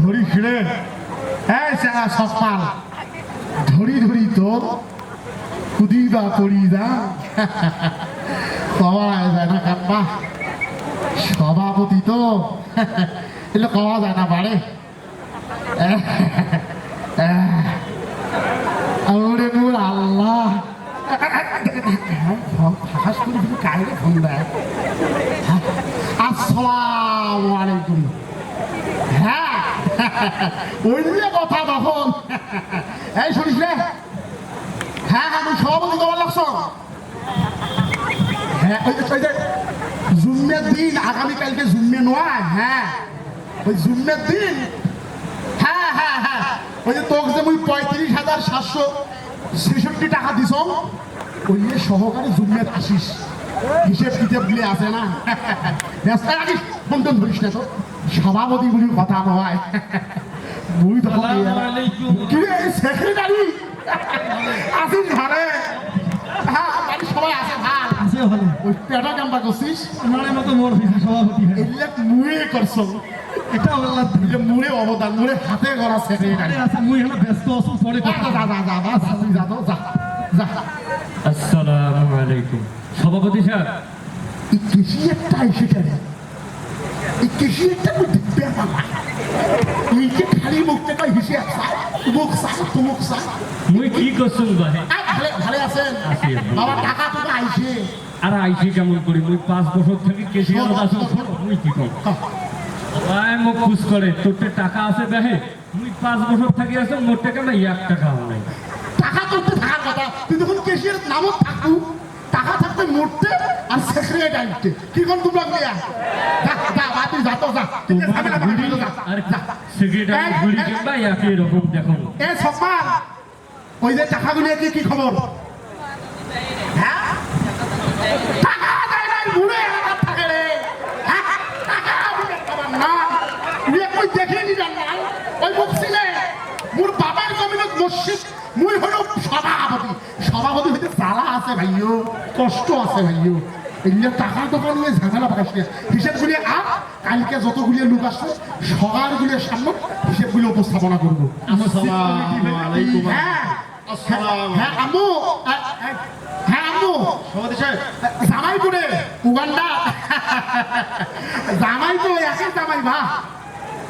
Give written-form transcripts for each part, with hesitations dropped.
ধরিস রে হ্যাঁ সারা সকাল ধরি ধরি তোর কুদি বা করি দা কওয়া যায় না কাপ্পা সভাপতি তো এগুলো কওয়া যায় না পারে ওরে মোর আল্লাহ ফাঁস করে তুমি কায়রে ফোন দেয় আসসালামু আলাইকুম হ্যাঁ ওই নিয়ে কথা তখন এই শুনিস রে হ্যাঁ হ্যাঁ তুই সভাপতি তোমার লাগছ হ্যাঁ ওই যে জুম্মের দিন আগামীকালকে জুম্মে নয় হ্যাঁ ওই জুম্মের দিন হ্যাঁ হ্যাঁ হ্যাঁ ওই যে তোকে যে ওই 35,766 টাকা দিস ওই নিয়ে সহকারে জুম্মের আসিস হিসেব কিতাব গুলি আছে না ব্যস্ত রাখিস বন্ধন ধরিস না তো সভাপতিগুলির কথা নয় বুঝ সেক্রেটারি আসিস ঘরে হ্যাঁ বাড়ির সবাই আছে ভাল আছে ভালো ওই পেটা কামটা করছিস মানে মতো মোর সভাপতি এগুলা মুয়ে করছো এটা বললাম যে মুড়ে অবদান মুড়ে হাতে করা সেক্রেটারি আছে মুই হলো ব্যস্ত আছো পরে কথা যা যা যা বাস তুই যা তো যা যা আসসালামু আলাইকুম সভাপতি সাহেব এই কৃষি একটা সেখানে এই কৃষি একটা দেখবে আমার এই যে খালি মুখতে কই হিসেব মুখ সাহ তুমুক সাহ মুই কি করছুন ভাই ভালো ভালো আছেন বাবা টাকা তো আইছে আর আইসি কেমন করি মুই 5 বছর থেকে কেশিয়ার আছো মুই কি কম আই মুখ খুশ করে তোরতে টাকা আছে দেহে মুই 5 বছর থেকে আছো মোর টাকা না 1 টাকা নাই টাকা তোরতে থাকার কথা তুই যখন কেশিয়ার নামও থাকু টাকা থাকতে মোটতে আর সেক্রেটারিতে কি কোন তোমরা গিয়া যা যা বাতি যা তো যা আর সেক্রেটারি ঘুরি কিংবা একই রকম দেখো এ সকাল ওই যে টাকাগুলো দিয়ে কি খবর হ্যাঁ টাকা দেয় নাই মুড়ে এলাকার থাকে রে হ্যাঁ টাকা মুড়ে খাবার না মুই কই দেখে নি জান না ওই মুখছিনে মোর বাবার জমিনত মসজিদ মুই হলো সভাপতি সভাপতি হইতে জ্বালা আছে ভাইও কষ্ট আছে ভাইও এগুলো টাকা দোকান নিয়ে ঝামেলা পাকাশ হিসেবগুলি আর কালকে যতগুলি লোক আসবে সবারগুলির সামনে হিসেবগুলি উপস্থাপনা করবো হ্যাঁ হ্যাঁ আম্মু হ্যাঁ আম্মু জামাই করে উগান্ডা জামাই তো একই জামাই ভা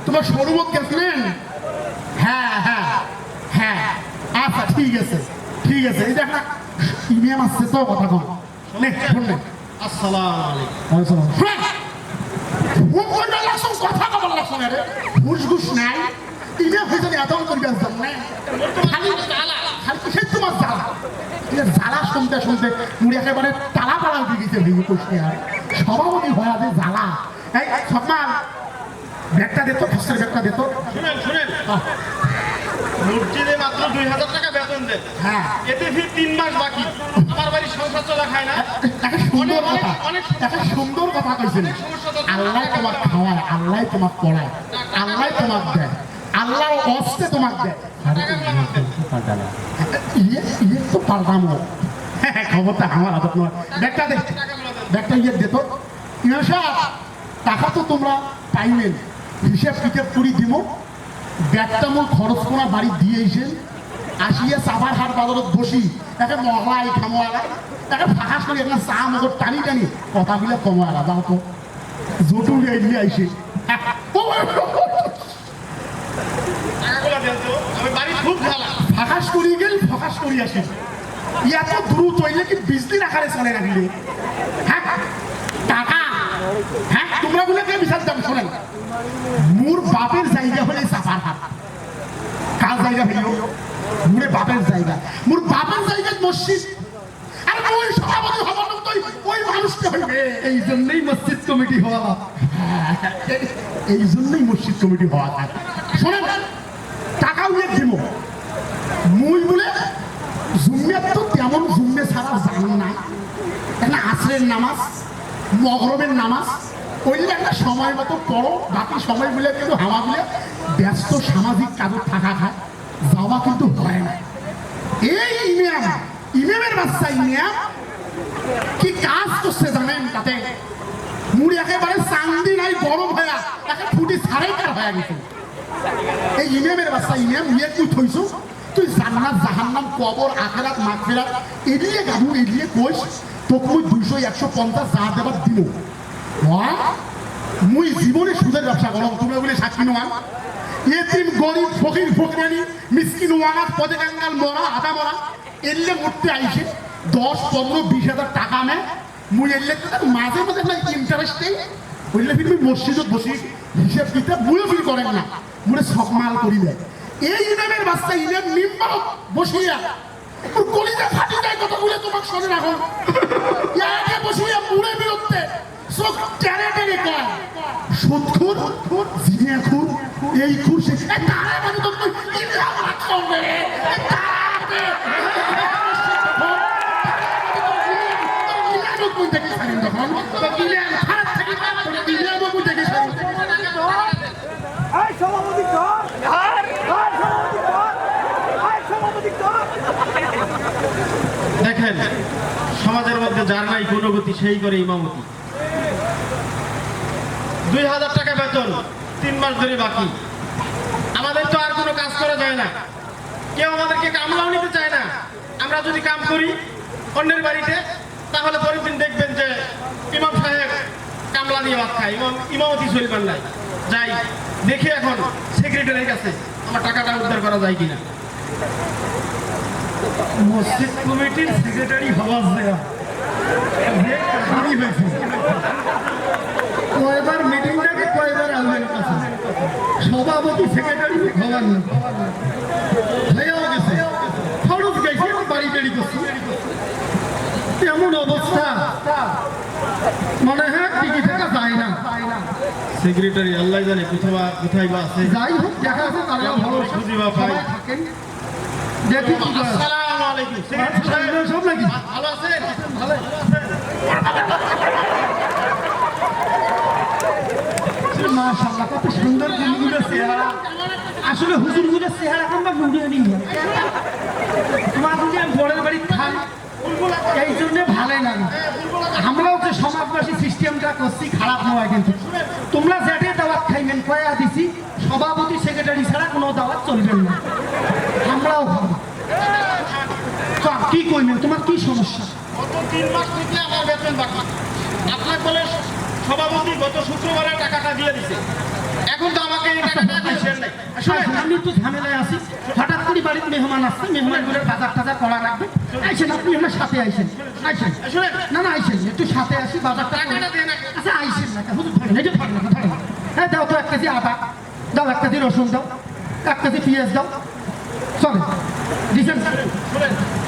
তোমার সরুমত গেছিলেন হ্যাঁ হ্যাঁ হ্যাঁ আচ্ছা ঠিক আছে ঠিক আছে এই দেখা ইমেম আসছে তো কথা কম নে ফোন নে আসসালামু আলাইকুম কথা কবার লাগছো রে ঘুষ ঘুষ নাই ইমেম হইতে এত করবে না খালি কিসের তোমার জ্বালা জ্বালা শুনতে শুনতে মুড়ি একেবারে তালা পালা উঠে গেছে ভেঙে কষে আর সভাপতি হয়ে আছে জ্বালা এই সম্মান ব্যাগটা দিত খসের ব্যাগটা দিত শুনেন শুনেন মসজিদে মাত্র 2,000 টাকা বেতন দেন হ্যাঁ এতে ফির 3 মাস বাকি আমার বাড়ির সংসার চলা খায় না একটা সুন্দর কথা একটা সুন্দর কথা কইছেন আল্লাহ তোমার খাওয়ায় আল্লাহ তোমার পড়ায় আল্লাহ তোমার দেয় আল্লাহ অস্তে তোমার দেয় ইয়ে তো পাল্টামো খবরটা আমার আদত নয় ব্যাগটা দে ব্যাগটা ইয়ে দে তো ইমাম সাহেব টাকা তো তোমরা পাইলেন হিসেব কিতাব করি দিব ব্যাগটা মোর খরচ করা বাড়ি দিয়ে এসেন আসিয়া চাবার হাট বাজারত বসি তাকে মহলাই খামোয়ালাই তাকে ফাঁকাশ করি একটা চা মগর টানি টানি কথাগুলো কমালা যাও তো জটু এগিয়ে আইসে টাকাগুলো দেন তো আমি বাড়ি খুব ঝালা ফাঁকাশ করি গেল ফাঁকাশ করি আসি এত দ্রুত হইলে কি 20 দিন আকারে চলে রাখলে হ্যাঁ টাকা হ্যাঁ তোমরা বলে কে বিচার দাম শোনেন মোর বাপের জায়গা হলে চাপার হাট কার জায়গা হইল মোরে বাপের জায়গা মোর বাপের জায়গা মসজিদ আর ওই সভাপতি হবার তো ওই মানুষটা হইবে এই জন্যই মসজিদ কমিটি হওয়া এই জন্যই মসজিদ কমিটি হওয়া থাকে শোনেন টাকা উইয়ে দিব মুই বলে জুম্মে তো তেমন জুম্মে ছাড়া জানো না একটা আসরের নামাজ মগরবের নামাজ ওইগুলো একটা সময় মতো পড়ো বাকি সময়গুলো কিন্তু হাওয়াগুলো ব্যস্ত সামাজিক কাজে থাকা খায় যাওয়া কিন্তু হয় না এই ইমেমের বাচ্চা ইমেম কি কাজ করছে জানেন তাতে মুড়ি একেবারে চান্দি নাই গরম হয়ে একে ফুটি সারাই কার হয়ে গেছে এই ইমামের বাচ্চা ইমাম ইয়ে তুই থইছো তুই জান্নাত জাহান্নাম কবর আখেরাত মাগফিরাত এদিকে গাবু এদিকে কইস তোকে মুই 200-150 যা দেবার দিন মুই জীবনে সুদের ব্যবসা করো তোমরা বলে সাক্ষী নোয়ান এতিম গরিব ফকির ফকিরানি মিসকিন ওয়ানাত পদে কাঙ্গাল মরা আদা মরা এলে মরতে আইছে 10-15-20 হাজার টাকা নেয় মুই এলে মাঝে মাঝে না ইন্টারেস্ট নেই বললে ফির মসজিদত বসি হিসেব কিতাব মুইও ফির করেন না মুরে সকমাল করি দেয় এই ইমামের বাচ্চা ইমাম মিম্বার বসিয়া ওর কলিজা ফাটি যায় কথাগুলো তোমাকে শুনে রাখো ইয়াকে বসিয়া মুরে বিরুদ্ধে চোখ টেনে টেনে কয় সুদখোর জিনিয়াখোর এই খুর সে তারে মানে তো তুই ইলাম রাখছো রে তারে ইলাম কোন থেকে ছাড়েন তখন তো ইলাম খারাপ থেকে ইলাম কোন থেকে ছাড়েন এই সভাপতি কর আর সভাপতি কর আর সভাপতি কর দেখেন সমাজের মধ্যে যার নাই কোনো গতি সেই করে ইমামতি 2000 টাকা বেতন 3 মাস ধরে বাকি আমাদের তো আর কোনো কাজ করা যায় না কেউ আমাদেরকে কামলাও নিতে চায় না আমরা যদি কাম করি অন্যের বাড়িতে তাহলে পরের দিন দেখবেন যে ইমাম সাহেব কামলা নিয়ে ভাত খায় ইমামতি চলবার নাই যাই দেখি এখন সেক্রেটারির কাছে আমার টাকাটা উদ্ধার করা যায় কিনা মসজিদ কমিটির সেক্রেটারি হওয়া যায় কয়বার মিটিংটাকে কয়বার আনবেন কাছে সভাপতি সেক্রেটারি হওয়ার না হয়েও গেছে খরচ গেছে বাড়ি টাড়ি করছি এমন অবস্থা মনে হয় টিকি থাকা যায় না সেক্রেটারি আল্লাহ জানে কোথায় বা আছে যাই হোক দেখা আছে তারা ভালো খুঁজি বা পাই থাকেন দেখি কি করে আসসালামু আলাইকুম সেক্রেটারি সাহেব সব নাকি ভালো আছেন ভালো মাশাআল্লাহ কত সুন্দর গুলগুলো চেহারা আসলে হুজুরগুলোর চেহারা আমরা মুড়িয়ে নিই তোমার যদি আমি বড়ের বাড়ি খান এই জন্য ভালোই লাগে আমরাও যে সমাজবাসী সিস্টেমটা করছি খারাপ নয় কিন্তু তোমরা যেটে দাওয়াত খাইবেন কয়া দিছি সভাপতি সেক্রেটারি ছাড়া কোনো দাওয়াত চলবেন না আমরাও খাবো কি কইবেন তোমার কি সমস্যা গত 3 মাস থেকে আমার বেতন বাকি আপনার বলে সভাপতি গত শুক্রবারে টাকাটা দিয়ে দিছে এখন তো আমাকে এই টাকাটা দিচ্ছেন নাই আসলে আমি একটু ঝামেলায় আছি হঠাৎ করে বাড়িতে মেহমান আসছে মেহমানগুলোর বাজার টাজার করা লাগবে আইসেন আপনি আমার সাথে আইসেন আইসেন আসলে না না আইসেন একটু সাথে আসি বাজার টাকাটা দেন আগে। আচ্ছা আইসেন না হুজুর ধরেন এই যে ধরেন না ধরেন হ্যাঁ দাও তো 1 কেজি আটা দাও 1 কেজি রসুন দাও 1 কেজি পেঁয়াজ দাও চলে দিছেন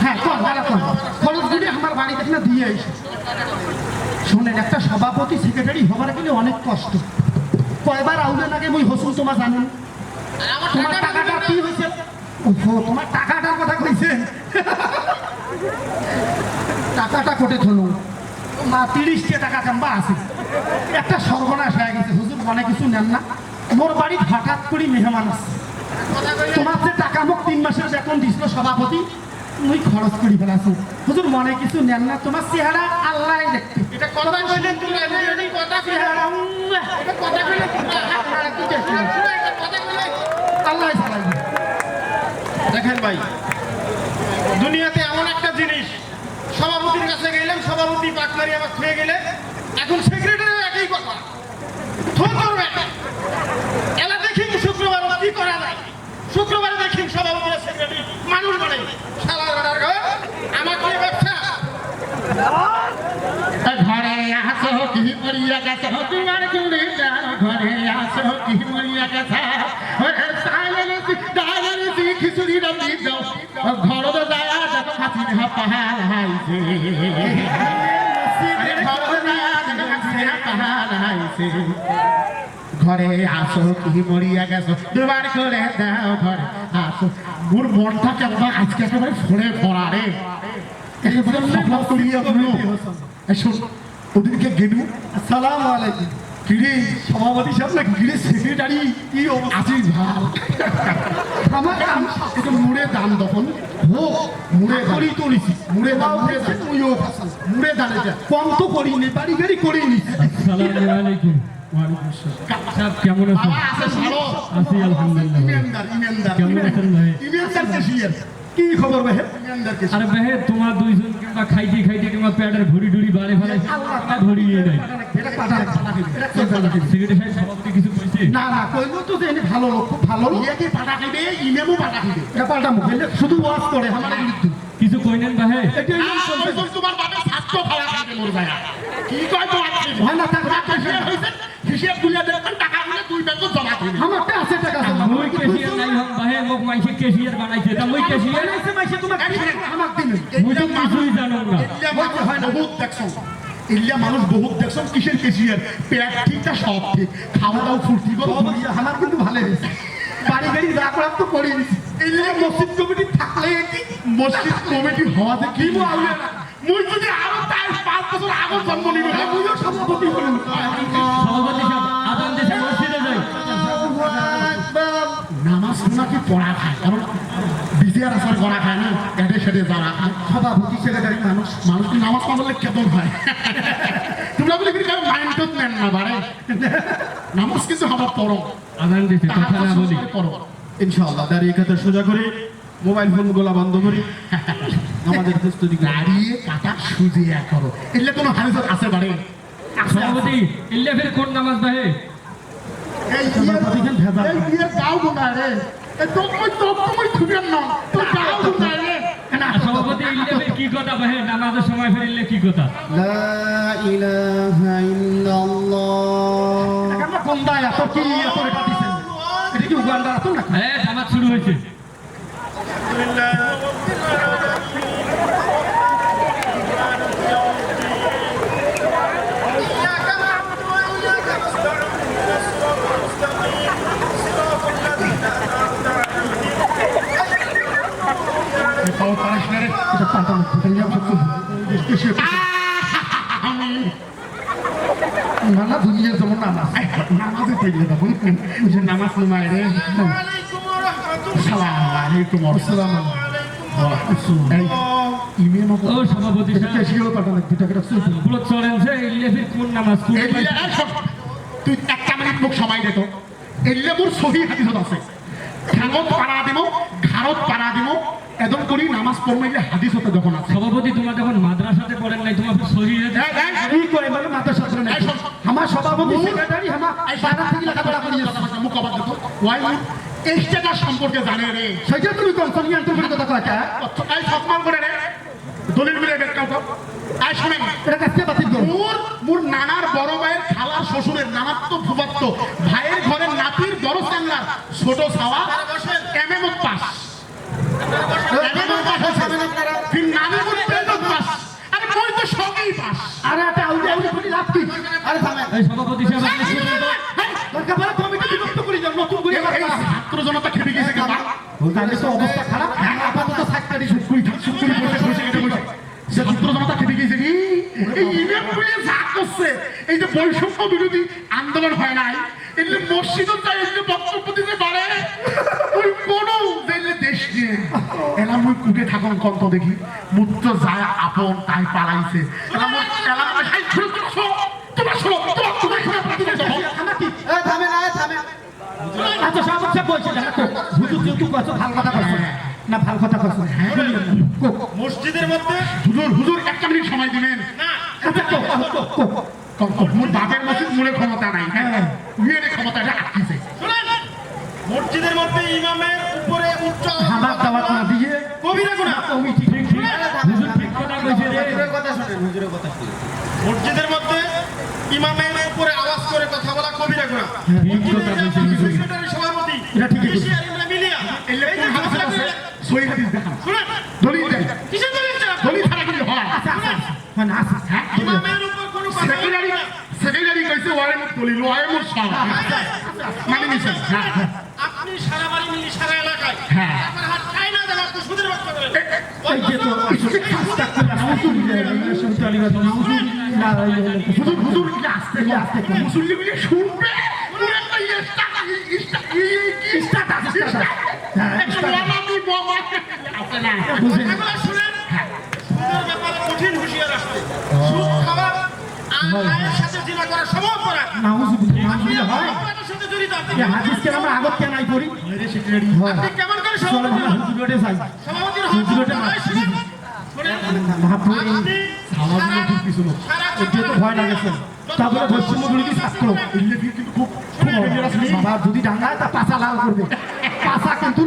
হ্যাঁ কোন ভালো কোন খরচ দিলে আমার বাড়ি থেকে না দিয়ে আইসেন শোনেন একটা সভাপতি সেক্রেটারি হবার গেলে অনেক কষ্ট কয়বার আউলেন আগে মই হসুন তোমার জানেন আমার তোমার টাকাটা কি হয়েছে ওহো তোমার টাকাটার কথা কইছেন টাকাটা কোটে থলো মা 30 টাকা কাম্বা আছে একটা সর্বনাশ হয়ে গেছে হুজুর মনে কিছু নেন না মোর বাড়ি হঠাৎ করে মেহমান আছে কথা কইলে তোমার যে টাকা মোক 3 মাসের বেতন দিছিল সভাপতি মুই খরচ করি ফেলাছো হুজুর মনে কিছু নেন না তোমার চেহারা আল্লাহ দেখতে এটা কথা কইলেন তুমি এই কথা কইলেন এটা কথা কইলেন কথা কইলেন আল্লাহ চালাইবে দেখেন ভাই দুনিয়াতে এমন একটা জিনিস সভাপতির কাছে গেলাম সভাপতি পাক মারি আমার খেয়ে গেলে এখন সেক্রেটারি একই কথা ফোন করবে এলা দেখি শুক্রবার কি করা যায় শুক্রবারে দেখি সভাপতি আর সেক্রেটারি মানুষ বানাই শালা রাডার ঘর আমার কি ব্যবসা ঘরে আসো কি মরিয়া গেছে তোমার জুড়ে ঘরে আসো কি মরিয়া গেছে খিচুড়ি রান্দি দাও ঘর তো যায় দেখো হাসি পাহাড় হাইছে ঘরে আসো কি মরিয়া গেছো দুবার করে দাও ঘরে আসো মোর মনটা কেমন আজকে একেবারে ফোড়ে পড়া রে ওদেরকে গেলু আসসালাম আলাইকুম কিরে সভাপতি সাহেব না কিরে সেক্রেটারি কি আছিস ভাল আমার একটু মুড়ে দাম তখন হোক মুড়ে করি তুলিছি মুড়ে দাম মুড়ে দাম তুইও মুড়ে দাম এটা কম তো করিনি বাড়ি গাড়ি করিনি আসসালামু আলাইকুম সাহেব কেমন আছেন? বাবা আছে ভালো আছি আলহামদুলিল্লাহ। ইমানদার কেমন আছেন ভাই? ইমানদার কেশিয়ার কি খবর ভাই ইমানদার কেশিয়ার আরে ভাই তোমার দুইজন কিংবা খাইতে খাইতে কিংবা পেটের ভুড়ি টুড়ি বাড়ে ফেলে ভুড়ি নিয়ে নেয়। এটা পাটা সেক্রেটারি সাহেব সভাপতি কিছু কইছে? না না কইলো তো যে এনে ভালো লোক খুব ভালো লোক ইয়ে কি পাটা খাইবে ইমেমও পাটা খাইবে এটা পাল্টা মুখ শুধু ওয়াজ করে আমার বিরুদ্ধে কিছু কইনেন ভাই? এটা তোমার বাপের ছাত্র খাওয়া খাইতে মোর ভাইয়া কি কয় তো আছে হয় না টাকা পয়সা হইছে হিসাব গুলা দেখেন টাকা গুলা দুই ব্যাংক জমা দিবেন আমারতে আছে টাকা জমা মুই কেশিয়ার নাই হম ভাই মোক মাইছে কেশিয়ার বানাইছে তা মুই কেশিয়ার বানাইছে মাইছে তোমার আমাক দিন মুই তো কিছুই জানো না। হয় না বহুত দেখছো ইল্লা মানুষ বহুত দেখছো কিসের কেশিয়ার পেট ঠিকটা সব ঠিক খাওয়া দাও ফুর্তি করো আমার কিন্তু ভালো হয়েছে বাড়ি গাড়ি যা করার তো করি ইল্লা মসজিদ কমিটি থাকলে কি মসজিদ কমিটি হওয়া দেখি মুই যদি আরো তাই 5 বছর আগে জন্ম নিব মুইও সভাপতি হলাম সভাপতি সাহেব আদান দেশে মসজিদে যাই। নামাজ শোনা কি পড়া খায় কারণ বিজয়ার আসার করা খায় না এটে সেটে যারা খায় সভাপতি সেক্রেটারি মানুষ মানুষ কি নামাজ না বললে কেতন হয় তোমরা বলে কি কারণ মাইন্ড নেন না বারে নামাজ কিছু হবার পড়ো আদান দেশে কথা না বলি। পড়ো ইনশাআল্লাহ দাঁড়িয়ে কাতে সোজা করে মোবাইল ফোন গুলা বন্ধ করি আমাদের প্রস্তুতি করি। দাঁড়িয়ে কাটা সুজিয়া করো এলে কোনো হারিজত আছে বারে সভাপতি ইল্লে ফের কোন নামাজ ভাই? এই বিয়ে গাও গুনা রে এই তুমি খুবেন না তো গাও গুনা রে না সভাপতি ইল্লে ফের কি কথা ভাই? নামাজের সময় ফের ইল্লে কি কথা? লা ইলাহা ইল্লাল্লাহ আমরা কোন দায় এত কি এত রেখা দিছেন এটা কি উগান্ডা এত না হ্যাঁ নামাজ শুরু হয়েছে। পাও পারিস না রে এটা পাতা না এটা নিয়ে না না দুনিয়ার যেমন নামাজ নামাজে পড়লে তখন বুঝে নামাজ নমায় রে সালাম আলাইকুম আসসালাম এই ইমেল ও সভাপতি সাহেব কেশিও পাতা না দুটা করে সুপ পুরো চলেন যে ইল্লে ফের কোন নামাজ কোন তুই একটা মিনিট মুখ সময় দে তো এলে মোর সহি হাদিসত আছে ঘাঙত পাড়া দিব ঘাড়ত পাড়া দিব এদম করি নামাজ পড়মাইলে হাদিসতে যখন আছে সভাপতি তোমার যখন মাদ্রাসাতে পড়েন নাই তোমার শরীরে কি করে মানে মাথা শাস্ত্র নাই আমার সভাপতি সেক্রেটারি আমার বাইরে থেকে লেখাপড়া করি মুখ আবার দেখো ওয়াই এই স্টেটাস সম্পর্কে জানে রে সেটা তুমি কনসার্নি আন্তর্জাতিক কথা কয় এই সম্মান করে রে দলিল মিলে বেকাও তো আই শুনেন এটা কাছে বাতিল করো মোর নানার বড় ভাইয়ের খালার শ্বশুরের নানার তো ফুফাত্ত ভাইয়ের ঘরের নাতির বড় চাঙ্গার ছোট ছাওয়া এমএম পাস फिर नानी को पेट पास अरे कोई तो शौकी पास अरे आता आउट आउट कोई लाभ की अरे थामे এই সভাপতি সাহেব আপনি শুনুন তো। দরকার পড়ে কমিটি বিভক্ত করে যাও নতুন করে ছাত্র জনতা খেপে গেছে কেন তাহলে তো অবস্থা খারাপ আপাতত সেক্রেটারি সুকুরি বসে কেটে বসে সে ছাত্র জনতা খেপে গেছে কি এই ইমেল বলে যা করছে এই যে বৈষম্য বিরোধী আন্দোলন হয় নাই এই যে মসজিদও তাই এই যে বক্তব্য দিতে পারে ওই কোন দেশ নিয়ে এলাম ওই কুটে থাকুন কত দেখি মূত্র যায় আপন তাই পালাইছে এলাম এলাম তোমার শোনো আচ্ছা সব বলছে হুজুর যেহেতু কথা ভালো কথা বলছে না ভালো কথা বলছে মসজিদের মধ্যে হুজুর একটা মিনিট সময় দিবেন মোর বাপের মসজিদ মূলে ক্ষমতা নাই হ্যাঁ বিয়ের ক্ষমতাটা আটকিছে মসজিদের মধ্যে ইমামের উপরে উচ্চ হামাক দাওয়াত না দিয়ে কবিরা গুনাহ কমিটি ঠিক ঠিক হুজুর ঠিক কথা কইছে রে। হুজুরের কথা শুনুন মসজিদের মধ্যে ইমামের উপরে আওয়াজ করে কথা বলা কবিরা গুনাহ ঠিক কথা কইছে হুজুর। সেক্রেটারি সভাপতি এটা ঠিকই কৃষি আর ইমরা মিলিয়া এলে কোন হাদিস আছে সহি হাদিস দেখান শুনুন দলিল দেন কিসের দলিল চান দলিল ছাড়া কি হয় আচ্ছা আচ্ছা মানে আছে হ্যাঁ ইমামের উপর কোনো কথা সেক্রেটারি সেক্রেটারি কইছে ওয়ারে মুখ দলিল ওয়ারে মুখ সব মানে নিছেন হ্যাঁ আপনি সারা বাড়ি মিলি সারা এলাকায় হ্যাঁ। আপনার হাত খায় না দেওয়া আপনি সুদের বাচ্চা করেন এই যে তো কাজটা করে হুজুর হুজুর কি আস্তে আস্তে মুসল্লি গুলি শুনবে এগুলো শুনেন সুদের ব্যাপারে কঠিন হুঁশিয়ার আসছে সুদ খাওয়া মায়ের সাথে জিনা করা সম অপরাধ। নাউজুবিল্লাহ, আপনি নাউজুবিল্লাহ, হয় অপরাধের সাথে জড়িত। আপনি এই হাদিস কেন আমরা আগত কেন আই পড়ি আপনি কেমন করে চলো সভাপতি আমরা হন? হুজুরে যাই সভাপতির হুজুরে হন? মার শোনেন, শোনেন। মহাপুরি আপনি সামাজিক দিক পিছনো এতে তো ভয় লাগেছে তারপরে পশ্চিম দুর্নীতি ছাত্র এগুলো কিন্তু খুব খুব ডেঞ্জারাস বাবা যদি ডাঙ্গায় তা পাছা লাল করবে পাছা কিন্তু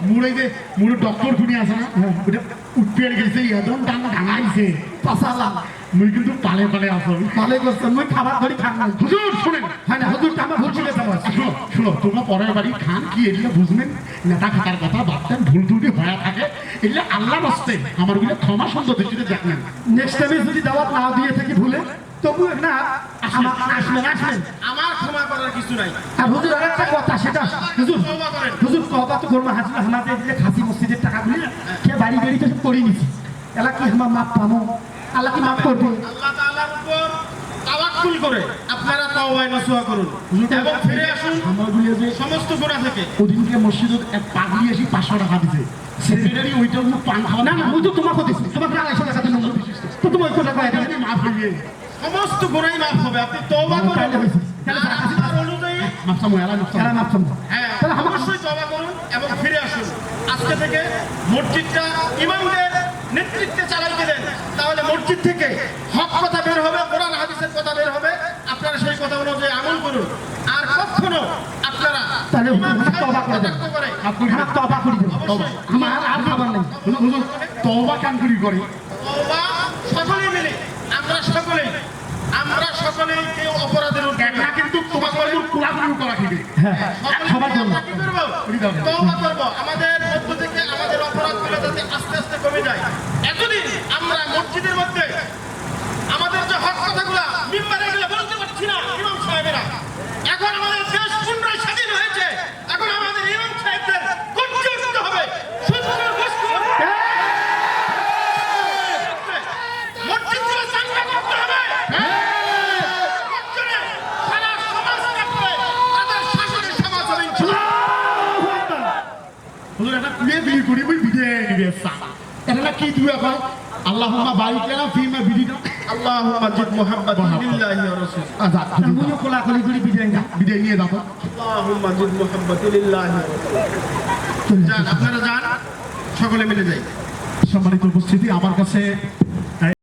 মুড়ে যে মুড়ে ডক্টর শুনে আছে না ওটা উঠে গেছে এদম ডাঙ্গা ডাঙ্গাইছে পাছা লাল মুই কিন্তু পালে পালে আসো পালে করছেন মুই খাবার ধরি খান না হুজুর শুনেন হ্যাঁ না হুজুর আমার ভুল ছিল শুনো শুনো তোমরা পরের বাড়ি খান কি এগুলো বুঝবেন নেতা খাতার কথা ভাবতেন ভুল ত্রুটি হয়ে থাকে এগুলো আল্লাহ রাস্তে আমার গুলো ক্ষমা সুন্দর দৃষ্টিতে দেখবেন নেক্সট টাইমে যদি দাওয়াত না দিয়ে থাকি ভুলে তবু না আসবেন আসবেন আমার ক্ষমা করার কিছু নাই। আর হুজুর আর একটা কথা সেটা হুজুর তওবা করেন। হুজুর কবা তো করবো হাজির আমাদের যে খাসি মসজিদের টাকাগুলি কে বাড়ি বাড়ি তো করে নিছি এলা কি আমার মাপ পাবো আল্লাহ কি মাফ করবে আল্লাহ তাআলার উপর তাওয়াক্কুল করে আপনারা তাওবায়ে নসুহা করুন এবং ফিরে আসুন আমার গুলি যে সমস্ত গুনাহ থেকে। ওদিনকে মসজিদে এক পাগলি এসে 500 টাকা দিছে সেক্রেটারি ওইটা মুখ পান খাওয়া না না ওই তো তোমাকে দিছি তোমাকে 250 টাকা দিলাম তো তুমি ওই কথা কয় এটা মাফ হয়ে সমস্ত গুনাহই মাফ হবে। আপনি তওবা তাহলে করুন। হয়েছে তাহলে আল্লাহর অনুযায়ী মাফ সামো এলা মাফ সামো হ্যাঁ, তাহলে আমার অবশ্যই তওবা করুন এবং ফিরে আসুন। আজকে থেকে মসজিদটা ইমামদের নেতৃত্বে চালাইতে দেন, তাহলে মসজিদ থেকে হক কথা বের হবে, কোরআন হাদিসের কথা বের হবে। আপনারা সেই কথা অনুযায়ী আমল করুন। আর কখনো আপনারা তাহলে ইমাম হুজুর তওবা করে দেন কটাক্ষ করে আমার তওবা করি দেন আমার আর খাবার নাই হুজুর তওবা কান করি করে তওবা সকলেই মিলে আমরা সকলেই কেউ অপরাধের উঠে না কিন্তু তোমাকে কুলাকুলি করা খেবে হ্যাঁ সবার সবার জন্য তওবা করব। আমাদের মধ্য থেকে আমাদের অপরাধগুলো যাতে আস্তে আস্তে কমে যায়। এতদিন আমরা মসজিদের মধ্যে আমাদের যে হক কথাগুলো মিম্বারে গেলে বলতে পারছি না ইমাম সাহেবেরা। এখন আমাদের দেশ পুনরায় স্বাধীন হয়েছে, এখন আমাদের ইমাম সাহেবদের কণ্ঠ উঠতে হবে। সুন্দর বস্তু মসজিদগুলো চাঙ্গা করতে হবে। সারা সমাজ থাকবে, তাদের শাসনের সমাজ হবে ইনশাআল্লাহ। হুজুর এটা কুয়ে বিলি করি বই বিদে নিবে সা এটা না কি দুয়া কয় আল্লাহুম্মা বারিক লানা ফিমা বিদিনা আল্লাহুম্মা জিদ মুহাম্মাদিন লিল্লাহি ওয়া রাসূলিহি। আজাদ মুনিও কোলাকুলি করি বিদে নিয়ে দাও আল্লাহুম্মা জিদ মুহাম্মাদিন লিল্লাহি ওয়া রাসূলিহি। যান আপনারা যান, সকলে মিলে যাই। সম্মানিত উপস্থিতি আমার কাছে